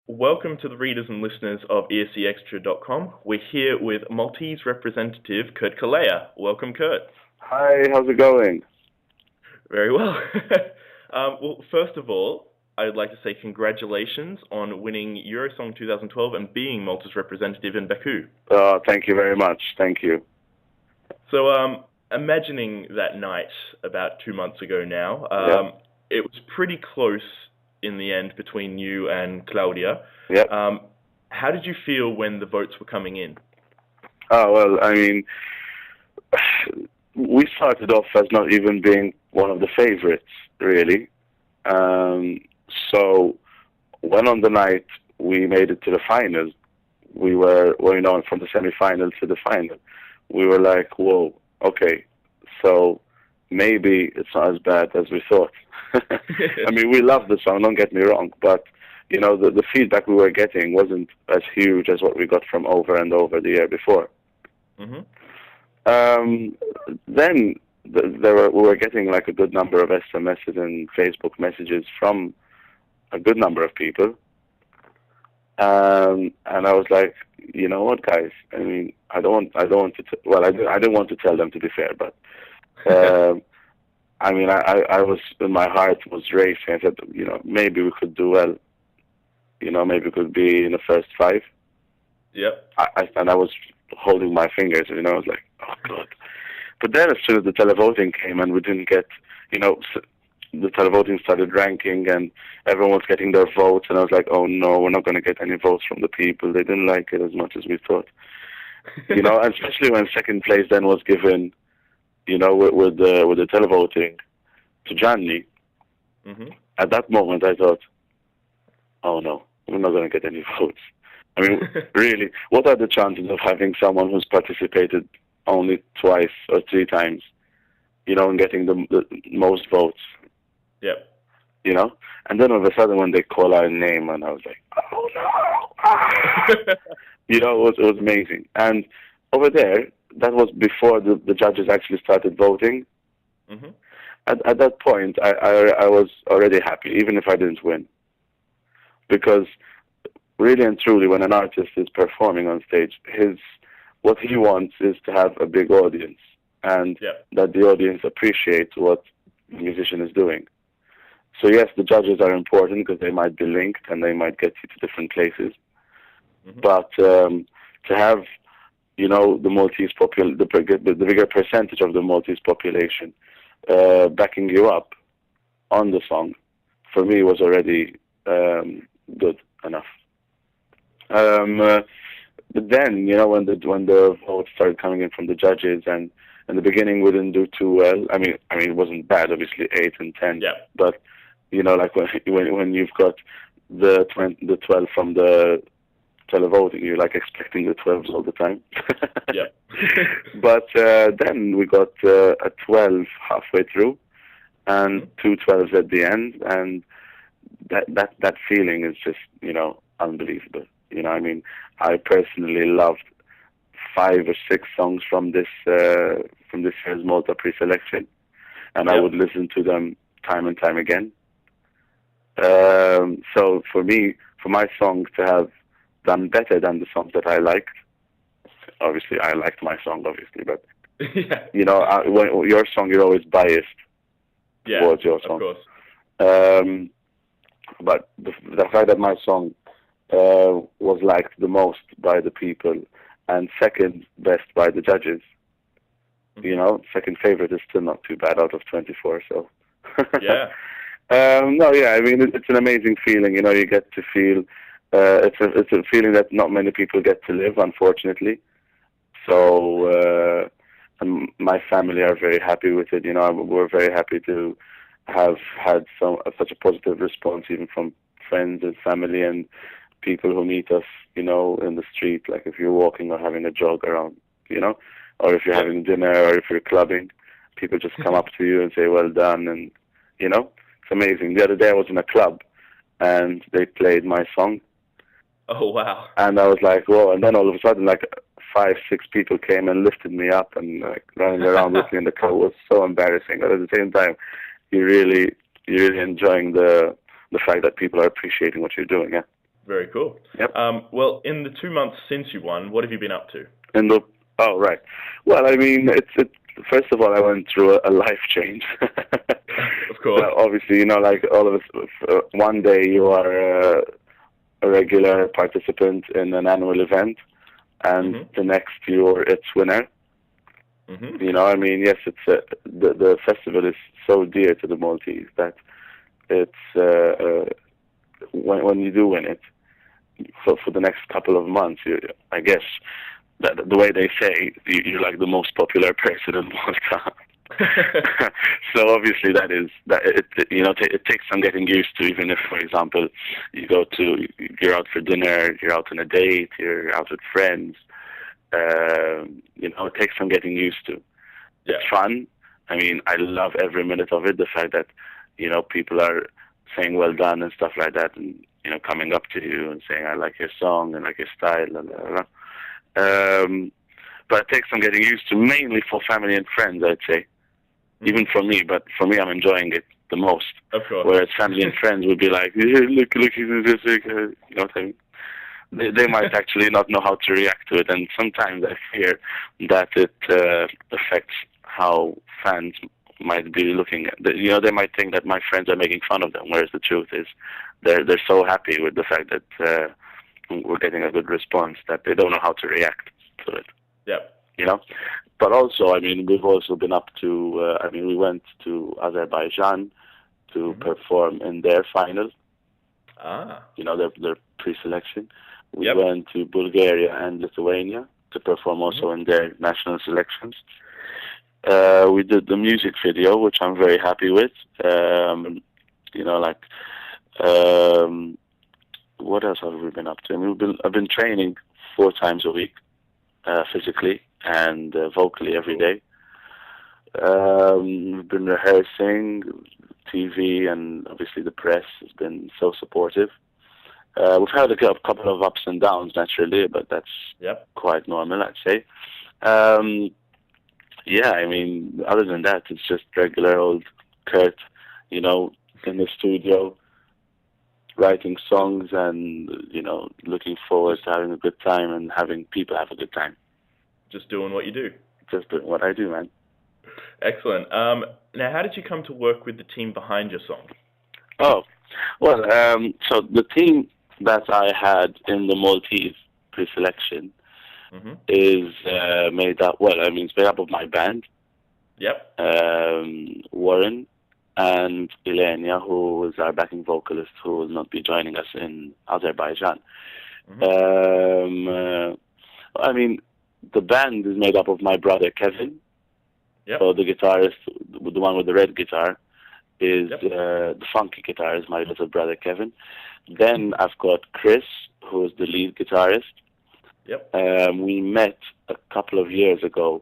Welcome to the readers and listeners of ESCExtra.com. We're here with Maltese representative Kurt Calleja. Welcome, Kurt. Hi, how's it going? Very well. Well, first of all, I'd like to say congratulations on winning Eurosong 2012 and being Malta's representative in Baku. Thank you very much. Thank you. So, imagining that night about 2 months ago now, it was pretty close in the end between you and Claudia. Yep. How did you feel when the votes were coming in? Oh, well, I mean, we started off as not even being one of the favorites, really. So when on the night we made it to the finals, we were, from the semi-final to the final, we were like, whoa, okay, so maybe it's not as bad as we thought. I mean, we love the song, don't get me wrong, but, the feedback we were getting wasn't as huge as what we got from Over and Over the year before. Mm-hmm. Then we were getting like a good number of SMSs and Facebook messages from a good number of people. And I was like, you know what, guys? I mean, I didn't want to tell them, to be fair, but I mean, I was, in my heart was racing. I said, maybe we could do well. Maybe we could be in the first five. Yep. And I was holding my fingers, I was like, oh God. But then as soon as the televoting came and we didn't get, the televoting started ranking and everyone was getting their votes, and I was like, oh no, we're not going to get any votes from the people. They didn't like it as much as we thought. And especially when second place then was given, with the televoting to Gianni. Mm-hmm. At that moment I thought, oh no, we're not going to get any votes. I mean, really, what are the chances of having someone who's participated only twice or three times, and getting the most votes? Yep. And then all of a sudden when they call our name, and I was like, oh no! Ah! It was amazing. And over there, that was before the judges actually started voting. Mm-hmm. At that point, I was already happy, even if I didn't win. Because really and truly, when an artist is performing on stage, what he wants is to have a big audience, and that the audience appreciates what the musician is doing. So yes, the judges are important because they might be linked and they might get you to different places. Mm-hmm. But to have, the Maltese the bigger percentage of the Maltese population backing you up on the song, for me was already good enough. But then, when the votes started coming in from the judges, and in the beginning we didn't do too well. I mean, it wasn't bad, obviously 8 and 10. Yeah. But like when you've got the 12 from the televoting, you're like expecting the 12s all the time. Yeah. But then we got a 12 halfway through, and 2 12s at the end, and that feeling is just unbelievable. I mean, I personally loved 5 or 6 songs from this year's Malta pre-selection, and I would listen to them time and time again. So for my song to have done better than the songs that I liked, obviously I liked my song, obviously, but when your song, you're always biased towards your song. Of course. But the fact that my song was liked the most by the people and second best by the judges, second favorite is still not too bad out of 24. So yeah. I mean, it's an amazing feeling. You get to feel. It's a feeling that not many people get to live, unfortunately. So, and my family are very happy with it. We're very happy to have had such a positive response, even from friends and family and people who meet us, in the street. Like if you're walking or having a jog around, or if you're having dinner or if you're clubbing, people just come up to you and say, well done. And, it's amazing. The other day I was in a club and they played my song. Oh, wow. And I was like, whoa. And then all of a sudden, like 5, 6 people came and lifted me up and like running around with me in the club. It was so embarrassing. But at the same time, you're really enjoying the fact that people are appreciating what you're doing. Yeah. Very cool. Yep. Well, in the 2 months since you won, what have you been up to? And oh, right. Well, I mean, first of all, I went through a life change. Of course. Obviously, like all of us, one day you are a regular participant in an annual event, and the next you're its winner. I mean, yes, it's the festival is so dear to the Maltese that it's when you do win it, for the next couple of months, I guess that the way they say, you're like the most popular person in Malta. So obviously it takes some getting used to. Even if, for example, you're out for dinner, you're out on a date, you're out with friends. It takes some getting used to. Yeah. It's fun. I mean, I love every minute of it. The fact that people are saying well done and stuff like that, and coming up to you and saying I like your song and like your style, blah, blah, blah. But it takes some getting used to, mainly for family and friends, I'd say. Even for me, but for me, I'm enjoying it the most. Of course. Whereas family and friends would be like, look, this, you know what I mean? They might actually not know how to react to it, and sometimes I fear that it affects how fans might be looking at. They might think that my friends are making fun of them, whereas the truth is, they're so happy with the fact that we're getting a good response that they don't know how to react to it. Yep. But also, I mean, we've also been up to. We went to Azerbaijan to perform in their final. Their pre-selection. We went to Bulgaria and Lithuania to perform also in their national selections. We did the music video, which I'm very happy with. What else have we been up to? I mean, I've been training 4 times a week, physically and vocally every day. We've been rehearsing. TV and obviously the press has been so supportive. We've had a couple of ups and downs, naturally, but that's quite normal, I'd say. I mean, other than that, it's just regular old Kurt, in the studio, writing songs and, looking forward to having a good time and having people have a good time. Just doing what you do. Just doing what I do, man. Excellent. Now, how did you come to work with the team behind your song? Oh, well, so the team that I had in the Maltese pre-selection is made up, it's made up of my band. Yep. Warren and Elenia, who is our backing vocalist, who will not be joining us in Azerbaijan. The band is made up of my brother Kevin. Yep. So the guitarist, the one with the red guitar, is the funky guitar, is my little brother Kevin. Then I've got Chris, who is the lead guitarist. Yep. We met a couple of years ago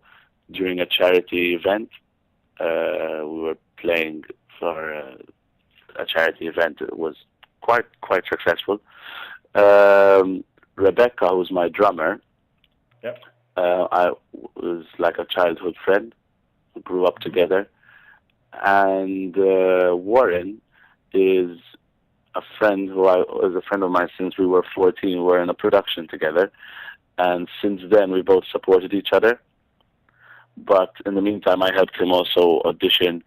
during a charity event. We were playing for a charity event. It was quite successful. Rebecca, who's my drummer, I was like a childhood friend. We grew up together. And Warren is a friend was a friend of mine since we were 14. We were in a production together. And since then, we both supported each other. But in the meantime, I helped him also audition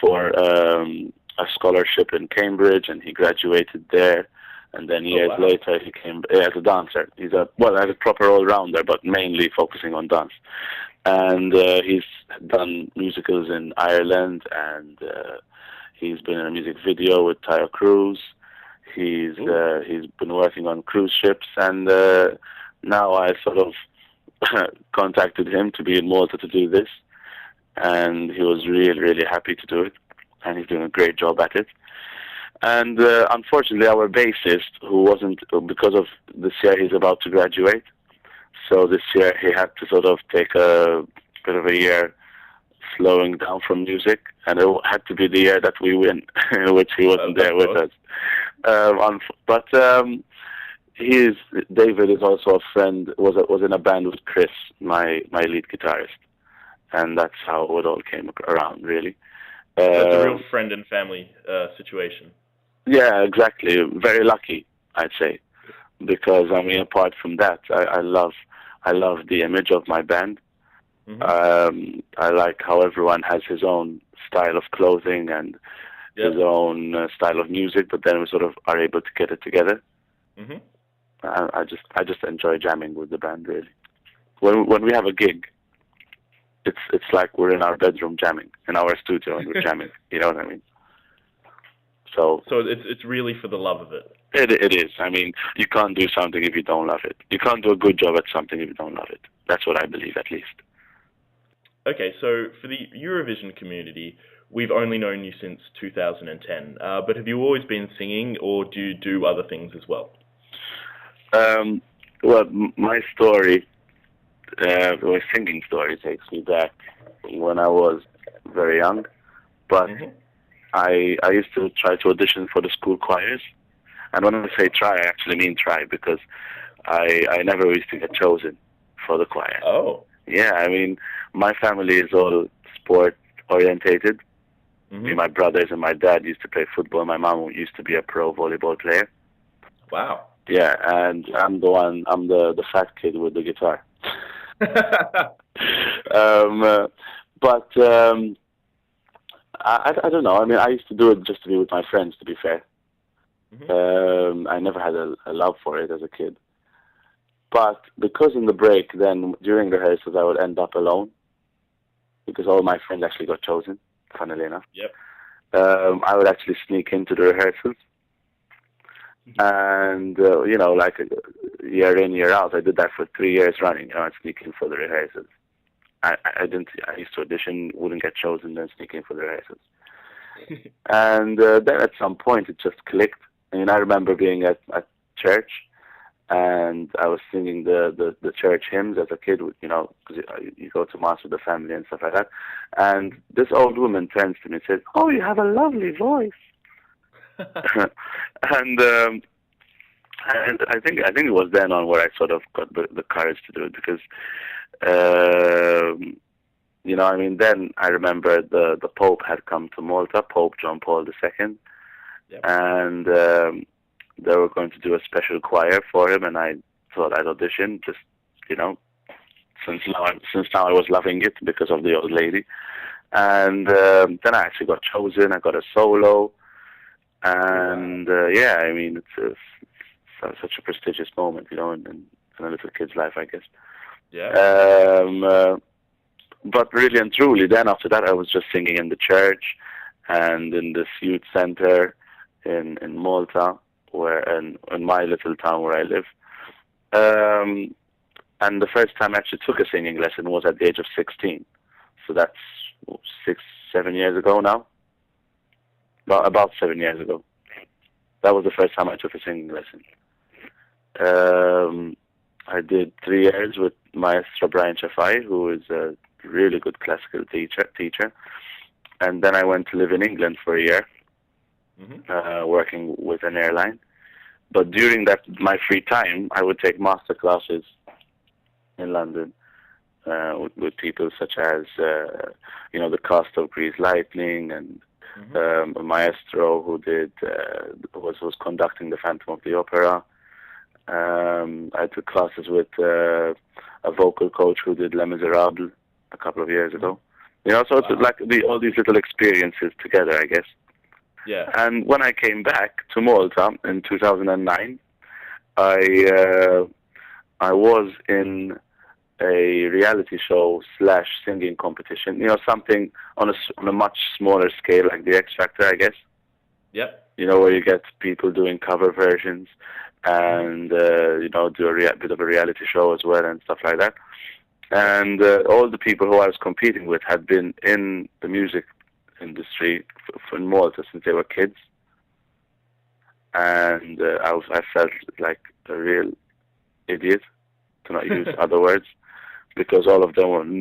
for a scholarship in Cambridge, and he graduated there. And then years later, he came as a dancer. He's as a proper all-rounder, but mainly focusing on dance. And he's done musicals in Ireland, and he's been in a music video with Tyre Cruz. He's been working on cruise ships, and now I sort of contacted him to be in Malta to do this, and he was really, really happy to do it, and he's doing a great job at it. And unfortunately, our bassist, who wasn't, because of this year he's about to graduate, so this year he had to sort of take a bit of a year slowing down from music, and it had to be the year that we win, in which he wasn't there with us. David is also a friend, was in a band with Chris, my lead guitarist, and that's how it all came around, really. So it's a real friend and family situation. Yeah, exactly. Very lucky, I'd say. because I mean, apart from that, I love the image of my band. Mhm. I like how everyone has his own style of clothing and his Yep. own style of music, but then we sort of are able to get it together. Mhm. I just enjoy jamming with the band really. When we have a gig, it's like we're in our bedroom jamming, in our studio, and we're jamming. You know what I mean? So So it's really for the love of it. it is. I mean, you can't do something if you don't love it. You can't do a good job at something if you don't love it. That's what I believe, at least. Okay, so for the Eurovision community, we've only known you since 2010. But have you always been singing, or do you do other things as well? Um, well, my story, my singing story, takes me back when I was very young. But Mhm. I used to try to audition for the school choirs, and when I say try, I actually mean try because I never used to get chosen for the choir. Oh. Yeah, I mean, my family is all sport orientated. Me, Mhm. my brothers and my dad used to play football. My mom used to be a pro volleyball player. Wow. Yeah, and I'm the fat kid with the guitar. um, uh, but I don't know. I mean, I used to do it just to be with my friends. To be fair, Mhm. I never had a love for it as a kid. But because in the break, then during rehearsals, I would end up alone because all my friends actually got chosen. Funnily enough, Yep. I would actually sneak into the rehearsals, and like year in year out, I did that for 3 years running. I'd sneak in for the rehearsals. I didn't. I used to audition, wouldn't get chosen, then sneak in for the rehearsals. And then at some point, it just clicked. I mean, I remember being at church, and I was singing the church hymns as a kid, because you go to mass with the family and stuff like that. And this old woman turns to me and says, "Oh, you have a lovely voice." and and I think it was then on where I sort of got the courage to do it because I mean, then I remember the Pope had come to Malta, Pope John Paul II, Yep. and they were going to do a special choir for him, and I thought I'd audition, just you know, since now I was loving it because of the old lady, and then I actually got chosen. I got a solo, and yeah, I mean, such a prestigious moment, in a little kid's life, I guess. Yeah. But really and truly, then after that, I was just singing in the church and in this youth center in Malta, where in my little town where I live. Um, and the first time I actually took a singing lesson was at the age of 16. So that's 7 years ago now. About 7 years ago. That was the first time I took a singing lesson. I did 3 years with Maestro Brian Chafai, who is a really good classical teacher. And then I went to live in England for a year, working with an airline. But during my free time, I would take master classes in London with people such as, the cast of Grease Lightning and a maestro who was conducting the Phantom of the Opera. I took classes with a vocal coach who did Les Miserables a couple of years ago. So it's like all these little experiences together, I guess. Yeah. And when I came back to Malta in 2009, I was in a reality show / singing competition. Something on a much smaller scale, like the X Factor, I guess. Yep. Where you get people doing cover versions and do a bit of a reality show as well and stuff like that. And all the people who I was competing with had been in the music industry in Malta since they were kids, and I felt like a real idiot, to not use other words, because all of them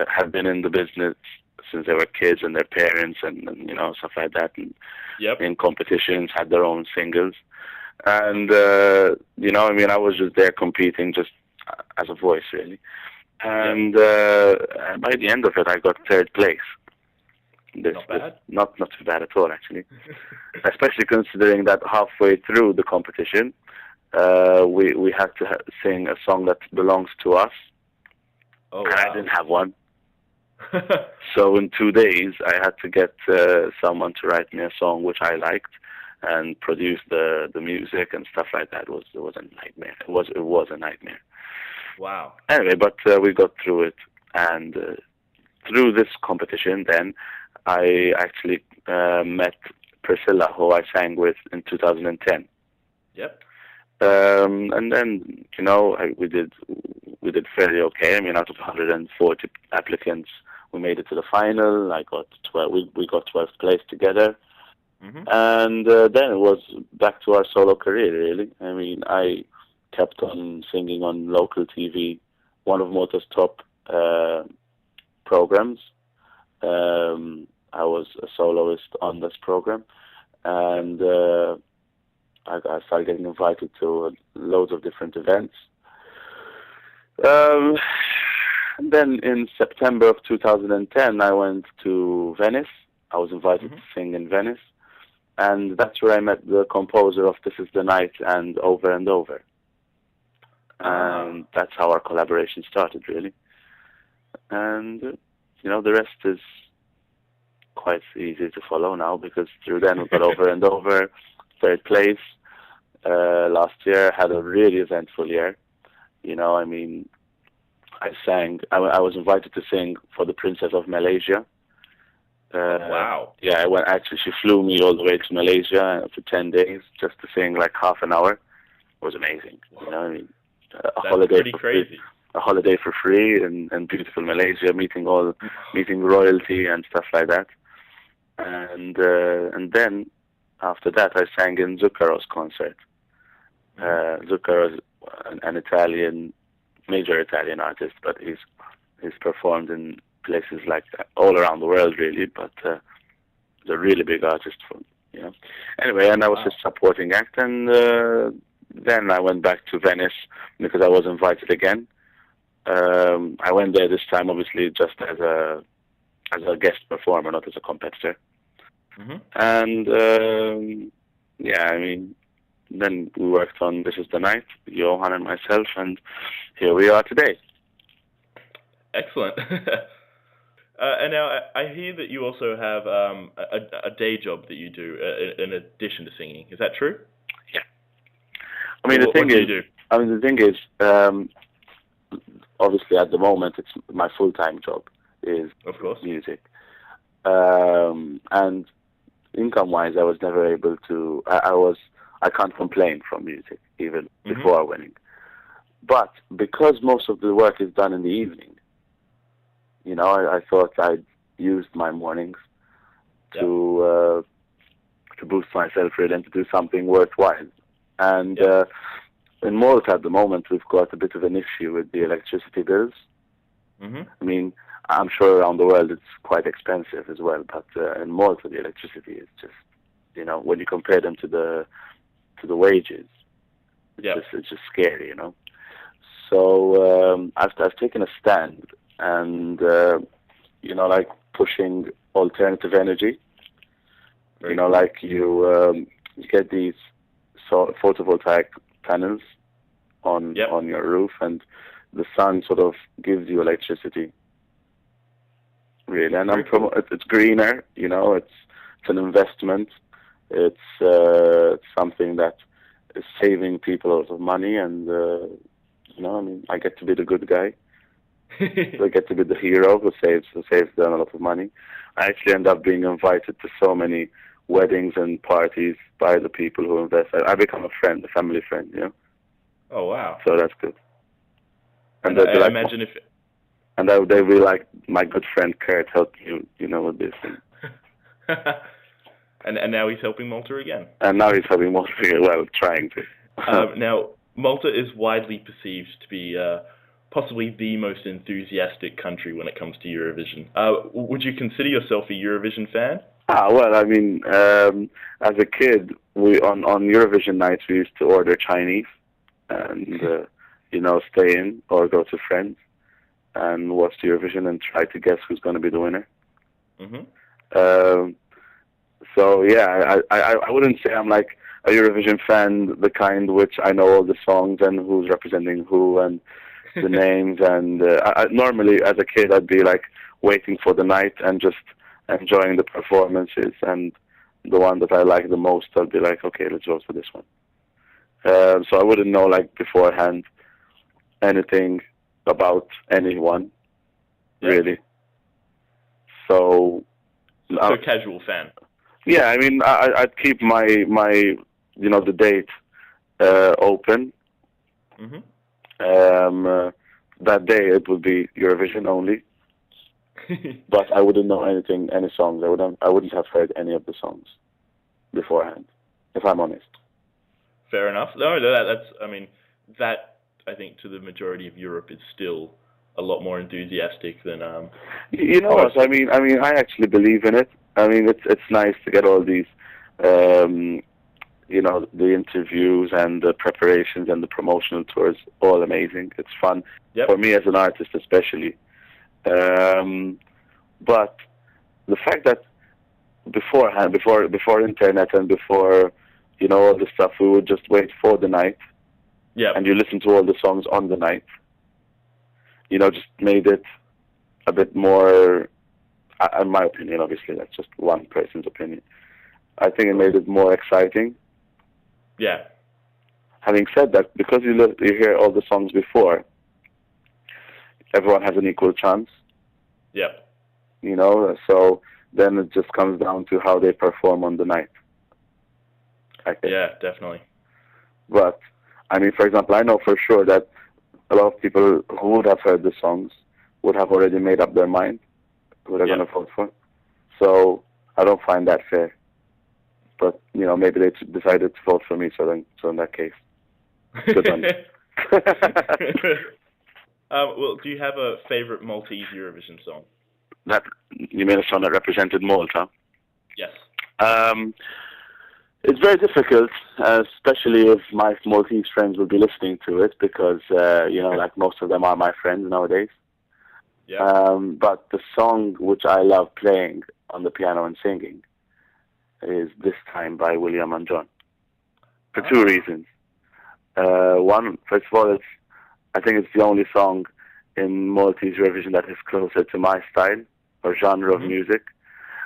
had been in the business since they were kids, and their parents and stuff like that, and in competitions had their own singles, and I was just there competing just as a voice really. And by the end of it, I got third place. Not bad. Not too bad at all, actually. Especially considering that halfway through the competition, we had to sing a song that belongs to us, Oh and I wow. didn't have one. So in 2 days, I had to get someone to write me a song which I liked, and produce the music and stuff like that. It was a nightmare. It was a nightmare. Wow. Anyway, but we got through it, and through this competition, then I actually met Priscilla, who I sang with in 2010. Yep. And then we did fairly okay. I mean, out of 140 applicants, we made it to the final. I got 12. We got 12th place together, Mhm. and then it was back to our solo career. Really, I mean, I kept on singing on local TV, one of Malta's top programs. I was a soloist on this program, and I started getting invited to loads of different events. Um, and then in September of 2010, I went to Venice. I was invited to Mhm. sing in Venice, and that's where I met the composer of "This Is the Night" and "Over and Over," Ah. and that's how our collaboration started, really. And the rest is quite easy to follow now, because through then we got "Over and Over," third place. Last year had a really eventful year. I mean, I sang. I was invited to sing for the Princess of Malaysia. Wow. Yeah, I went. Actually, she flew me all the way to Malaysia for 10 days just to sing like half an hour. It was amazing. I mean, a That's holiday pretty for free. crazy. A holiday for free in beautiful Malaysia, meeting royalty and stuff like that. And then after that, I sang in Zuccaro's concert. Mhm. Zuccaro is an Italian, major Italian artist, but he's performed in places like all around the world, really. But he's a really big artist, Anyway, and I was Wow. his supporting act, and then I went back to Venice because I was invited again. I went there this time, obviously, just as a guest performer, not as a competitor. Mhm. And yeah, I mean, then we worked on "This Is the Night," Johan and myself, and here we are today. Excellent. And now I hear that you also have a day job that you do in addition to singing. Is that true? Yeah. I mean, What do you do? the thing is, obviously at the moment, it's my full-time job is Of course. music. And income-wise, I was never able to. I can't complain from music even Mhm. before winning. But because most of the work is done in the evening, I thought I'd used my mornings Yep. to boost myself really and to do something worthwhile. And Yep. in Malta at the moment, we've got a bit of an issue with the electricity bills. Mhm. I mean, I'm sure around the world it's quite expensive as well, but in Malta the electricity is just, when you compare them to the wages, Yep. it's just scary. So I've taken a stand, and like pushing alternative energy. Very cool. Like you get these photovoltaic panels on Yep. on your roof, and the sun sort of gives you electricity, really. And Very cool. it's greener. It's an investment. It's something that is saving people a lot of money, and I mean, I get to be the good guy. I get to be the hero who saves them a lot of money. I actually end up being invited to so many weddings and parties by the people who invest. I become a friend, a family friend. Oh wow. So that's good. And And they'll be I like, imagine if and they'll be like, my good friend Kurt helped with this, and now he's helping Malta again. and now he's having more well, trying to. Now, Malta is widely perceived to be possibly the most enthusiastic country when it comes to Eurovision. Would you consider yourself a Eurovision fan? Well, I mean, as a kid, we on Eurovision nights we used to order Chinese, and stay in or go to friends and watch Eurovision and try to guess who's going to be the winner. Mhm. Um, so yeah, I wouldn't say I'm like a Eurovision fan, the kind which I know all the songs and who's representing who and the names. And normally, as a kid, I'd be like waiting for the night and just enjoying the performances. And the one that I like the most, I'll be like, okay, let's go for this one. So I wouldn't know like beforehand anything about anyone, really. So casual fan. Yeah, I mean, I'd keep my the date open. That day it would be Eurovision only, but I wouldn't know any songs. I wouldn't have heard any of the songs beforehand, if I'm honest. Fair enough. No, that's. I mean, that I think to the majority of Europe is still a lot more enthusiastic than. You know what? I mean, I actually believe in it. I mean, it's nice to get all these, the interviews and the preparations and the promotional tours, all amazing. It's fun for me as an artist, especially. But the fact that beforehand, before internet and before, all the stuff, we would just wait for the night. Yeah. And you listen to all the songs on the night. Just made it a bit more. In my opinion, obviously, that's just one person's opinion. I think it made it more exciting. Yeah. Having said that, because you hear all the songs before, everyone has an equal chance. Yeah. So then it just comes down to how they perform on the night. I think. Yeah, definitely. But, I mean, for example, I know for sure that a lot of people who would have heard the songs would have already made up their mind who they're going to vote for. So I don't find that fair. But, maybe they decided to vote for me, so in that case, good on you. Well, do you have a favorite Maltese Eurovision song? You mean a song that represented Malta? Yes. It's very difficult, especially if my Maltese friends will be listening to it, because, like most of them are my friends nowadays. Yeah. But the song which I love playing on the piano and singing is This Time by William and John. For two reasons. One, first of all, I think it's the only song in Maltese Eurovision that is closer to my style or genre of music.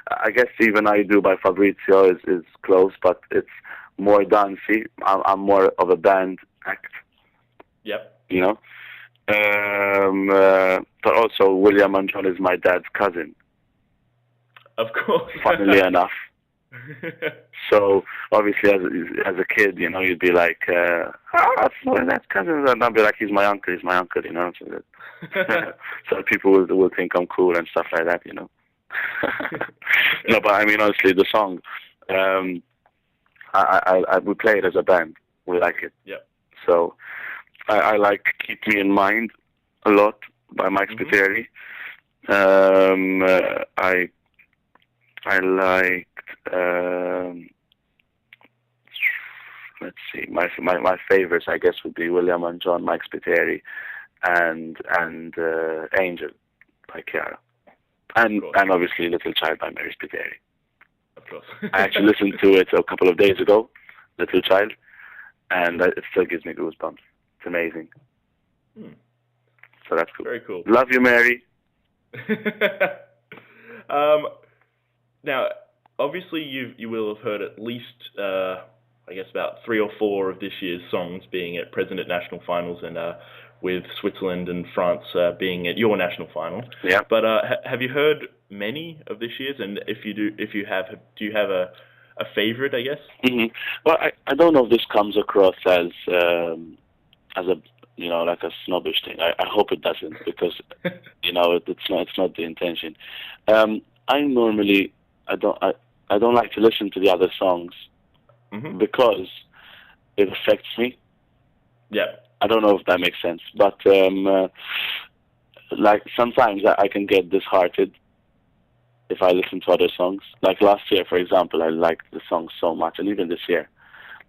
I guess Even I Do by Fabrizio is close, but it's more dancey. I'm more of a band act. Yep. But also William and John is my dad's cousin. Of course. Funnily enough. So obviously, as a kid, you'd be like, that's cousin, and I'd be like, he's my uncle. So people will think I'm cool and stuff like that, No, but I mean, honestly, the song, we play it as a band. We like it. Yeah. So I like Keep Me in Mind a lot by Mike Spiteri. I liked, let's see, my favorites, I guess, would be William and John, Mike Spiteri, and Angel by Chiara. And obviously Little Child by Mary Spiteri. Of course. I actually listened to it a couple of days ago, Little Child, and it still gives me goosebumps. It's amazing. So that's cool. Very cool. Love you, Mary. Now, obviously, you will have heard at least, I guess, about 3 or 4 of this year's songs being at President National Finals, and with Switzerland and France being at your national final. Yeah. But have you heard many of this year's? And if you do you have a favorite, I guess? Mm-hmm. Well, I don't know if this comes across as a like a snobbish thing. I hope it doesn't, because it's not the intention. I normally I don't like to listen to the other songs because it affects me. Yeah. I don't know if that makes sense, but like sometimes I can get disheartened if I listen to other songs. Like last year, for example, I liked the song so much, and even this year,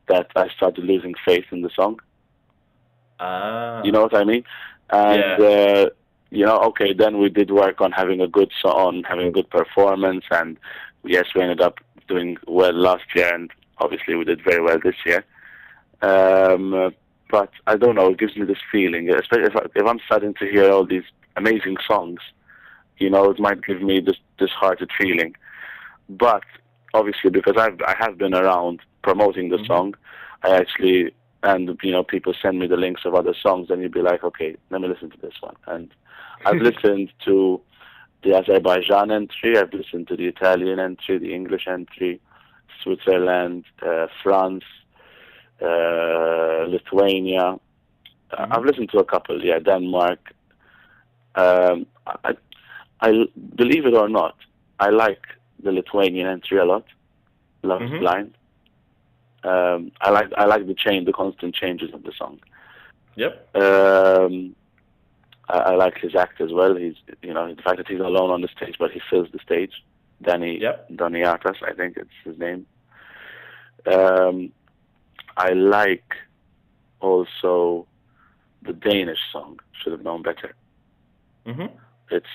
that I started losing faith in the song. You know what I mean? And okay, then we did work on having a good song, having a good performance, and yes, we ended up doing well last year, and obviously we did very well this year. But I don't know, it gives me this feeling, especially if I'm starting to hear all these amazing songs, you know, it might give me this disheartened feeling. But obviously, because I have been around promoting the song, I actually, and you know, people send me the links of other songs, and you'd be like, okay, let me listen to this one. And I've listened to the Azerbaijan entry, I've listened to the Italian entry, the English entry, Switzerland, France, Lithuania. I've listened to a couple, Denmark. I believe it or not, I like the Lithuanian entry a lot. Love is Blind. I like the constant changes of the song. Yep. I like his act as well. He's, you know, the fact that he's alone on the stage, but he fills the stage. Doniatas, I think it's his name. I like also the Danish song, Should Have Known Better. It's,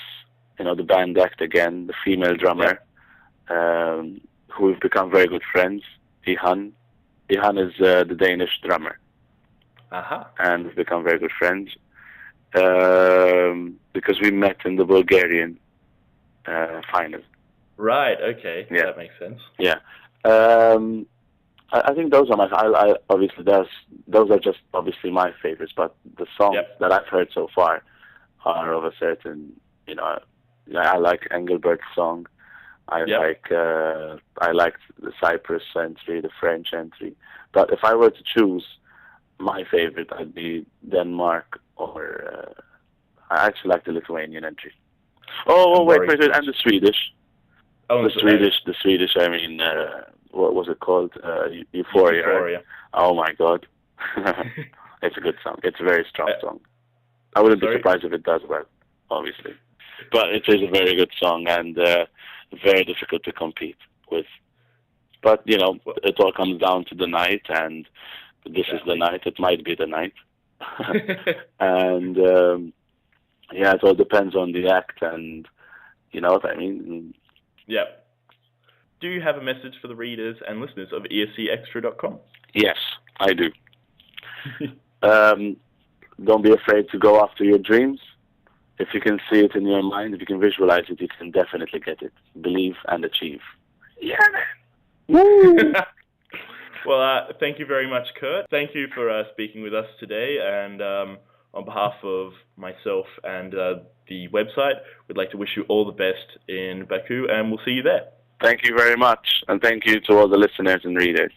you know, the band act again, the female drummer, who we've become very good friends, Ihan. Ihan is the Danish drummer. And we've become very good friends because we met in the Bulgarian final. Right, okay. Yeah. That makes sense. Yeah. I think those are obviously those are just obviously my favorites, but the songs that I've heard so far are of a certain, you know, I like Engelbert's song. I liked the Cyprus entry, the French entry. But if I were to choose my favorite, I'd be Denmark or I actually like the Lithuanian entry. Wait, and the Swedish. The Swedish. I mean, what was it called? Euphoria. Right? Oh my God, it's a good song. It's a very strong song. I wouldn't be surprised if it does well, obviously. But it is a very good song and very difficult to compete with. But, you know, it all comes down to the night, and this is the night. It might be the night. And, it all depends on the act, and you know what I mean? Yeah. Do you have a message for the readers and listeners of ESCExtra.com? Yes, I do. Don't be afraid to go after your dreams. If you can see it in your mind, if you can visualize it, you can definitely get it. Believe and achieve. Yeah, man. Woo! Well, thank you very much, Kurt. Thank you for speaking with us today. And on behalf of myself and the website, we'd like to wish you all the best in Baku, and we'll see you there. Thank you very much. And thank you to all the listeners and readers.